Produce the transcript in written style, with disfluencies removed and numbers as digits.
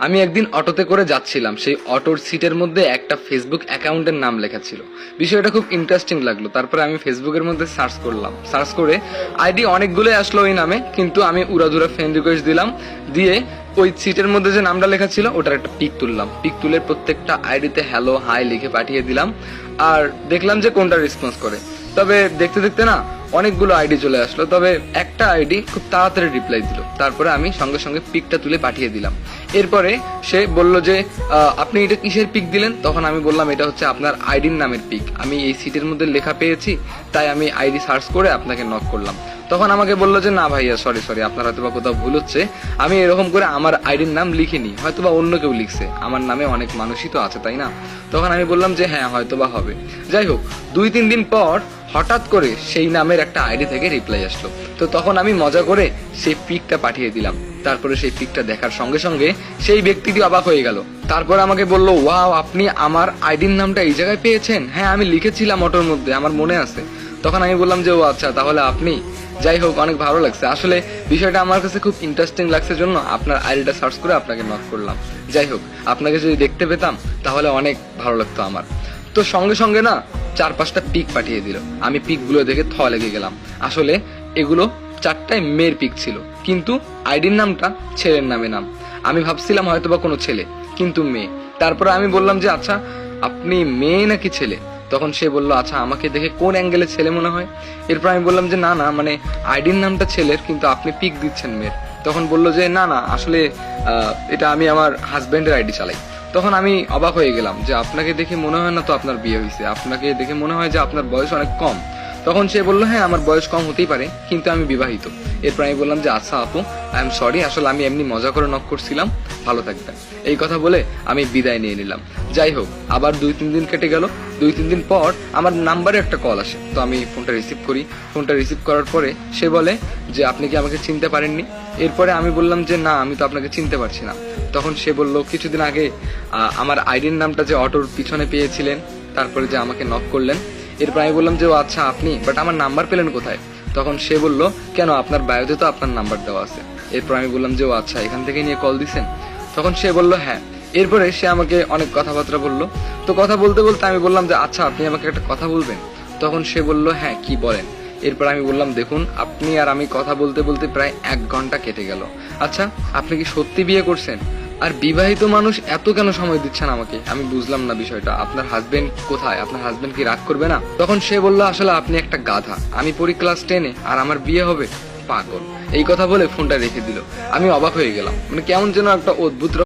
আমি একদিন অটোতে করে যাচ্ছিলাম, সেই অটোর সিটের মধ্যে একটা ফেসবুক অ্যাকাউন্টের নাম লেখা ছিল। বিষয়টা খুব ইন্টারেস্টিং লাগলো। তারপরে আমি ফেসবুকের মধ্যে সার্চ করলাম, সার্চ করে আইডি অনেকগুলোই আসলো ওই নামে, কিন্তু আমি উড়াধুরা ফ্রেন্ড রিকোয়েস্ট দিলাম, দিয়ে ওই সিটের মধ্যে যে নামটা লেখা ছিল ওটার একটা পিক তুললাম, পিক তুলে প্রত্যেকটা আইডিতে হ্যালো হাই লিখে পাঠিয়ে দিলাম। আর দেখলাম যে কোনটা রেসপন্স করে। তবে দেখতে দেখতে না অনেকগুলো আইডি চলে আসলো, তবে একটা আইডি খুব তাড়াতাড়ি রিপ্লাই দিল। তারপরে আমি সঙ্গে সঙ্গে পিকটা তুলে পাঠিয়ে দিলাম। এরপরে সে বলল যে আপনি এটা কিসের পিক দিলেন? তখন আমি বললাম এটা হচ্ছে আপনার আইডির নামের পিক, আমি এই সিটের মধ্যে লেখা পেয়েছি, তাই আমি আইডি সার্চ করে আপনাকে নক করলাম। তখন আমাকে বললো যে না ভাইয়া, সরি আপনার হয়তো বা কোথাও ভুল হচ্ছে, আমি এরকম করে আমার আইডির নাম লিখিনি, হয়তো বা অন্য কেউ লিখছে, আমার নামে অনেক মানুষই তো আছে তাই না? তখন আমি বললাম যে হ্যাঁ হয়তো বা হবে। যাই হোক, 2-3 দিন পর হঠাৎ করে সেই নামের একটা আইডি থেকে রিপ্লাই আসলো। তো তখন আমি মজা করে সেই পিকটা পাঠিয়ে দিলাম। তারপরে সেই পিকটা দেখার সঙ্গে সঙ্গে সেই ব্যক্তিটি অবাক হয়ে গেল। তারপর আমাকে বলল, ওয়াও, আপনি আমার আইডির নামটা এই জায়গায় পেয়েছেন? হ্যাঁ, আমি লিখেছিলাম অটোর মধ্যে, আমার মনে আছে। তখন আমি বললাম যে ও আচ্ছা, তাহলে আপনি। যাই হোক, অনেক ভালো লাগছে আসলে, বিষয়টা আমার কাছে খুব ইন্টারেস্টিং লাগছে জন্য আপনার আইডিটা সার্চ করে আপনাকে নক করলাম। যাই হোক, আপনাকে যদি দেখতে পেতাম তাহলে অনেক ভালো লাগতো আমার। তো সঙ্গে সঙ্গে না 4-5টা পিক পাঠিয়ে দিল। আমি পিকগুলো দেখে থ লেগে গেলাম। আসলে এগুলো 4টাই মেয়ের পিক ছিল, কিন্তু আইডির নামটা ছেলের নামে নাম। আমি ভাবছিলাম হয়তো বা কোনো ছেলে, কিন্তু মেয়ে। তারপরে আমি বললাম যে আচ্ছা, আপনি মেয়ে নাকি ছেলে? তখন সে বলল আচ্ছা, আমাকে দেখে কোন অ্যাঙ্গেলে ছেলে মনে হয়? এরপর আমি বললাম যে না মানে আইডির নামটা ছেলের, কিন্তু আপনি পিক দিচ্ছেন মেয়ের। তখন বলল যে না আসলে এটা আমি আমার হাজবেন্ডের আইডি চালাই। তখন আমি অবাক হয়ে গেলাম যে আপনাকে দেখে মনে হয় না তো আপনার বিয়ে হয়েছে, আপনাকে দেখে মনে হয় যে আপনার বয়স অনেক কম। তখন সে বললো হ্যাঁ, আমার বয়স কম হতেই পারে, কিন্তু আমি বিবাহিত। এরপর আমি বললাম যে আচ্ছা আপু, আই এম সরি, আসলে আমি এমনি মজা করে নক করছিলাম, ভালো থাকবেন। এই কথা বলে আমি বিদায় নিয়ে নিলাম। যাই হোক, আবার 2-3 দিন কেটে গেল। 2-3 দিন পর আমার নাম্বারে একটা কল আসে। তো আমি ফোনটা রিসিভ করি। ফোনটা রিসিভ করার পরে সে বলে যে আপনি কি আমাকে চিনতে পারেননি? এরপরে আমি বললাম যে না, আমি তো আপনাকে চিনতে পারছি না। তখন সে বলল কিছুদিন আগে আমার আইডির নামটা যে অটোর পিছনে পেয়েছিলেন, তারপরে যে আমাকে নক করলেন। এরপর আমি বললাম যে ও আচ্ছা আপনি, বাট আমার নাম্বার পেলেন কোথায়? তখন সে বলল কেন, আপনার বায়োতে তো আপনার নাম্বার দেওয়া আছে। এরপর আমি বললাম যে ও আচ্ছা, এখান থেকে নিয়ে কল দিছেন? তখন সে বলল হ্যাঁ। এরপরে সে আমাকে অনেক কথাবার্তা বললো। তো কথা বলতে বলতে আমি বললাম যে আচ্ছা, আপনি আমাকে একটা কথা বলবেন? তখন সে বলল হ্যাঁ, কি বলেন। এরপর আমি বললাম দেখুন, আপনি আর আমি কথা বলতে বলতে প্রায় 1 ঘন্টা কেটে গেল। আচ্ছা, আপনি কি সত্যি বিয়ে করছেন? আর বিবাহিত মানুষ এত কেন সময় দিচ্ছেন আমাকে? আমি বুঝলাম না বিষয়টা। আপনার হাজবেন্ড কোথায়? আপনার হাজবেন্ড কি রাগ করবে না? তখন সে বলল আসলে আপনি একটা গাধা, আমি পড়ি ক্লাস 10-এ আর আমার বিয়ে হবে? পাগল। এই কথা বলে ফোনটা রেখে দিল। আমি অবাক হয়ে গেলাম, মানে কেমন যেন একটা অদ্ভুত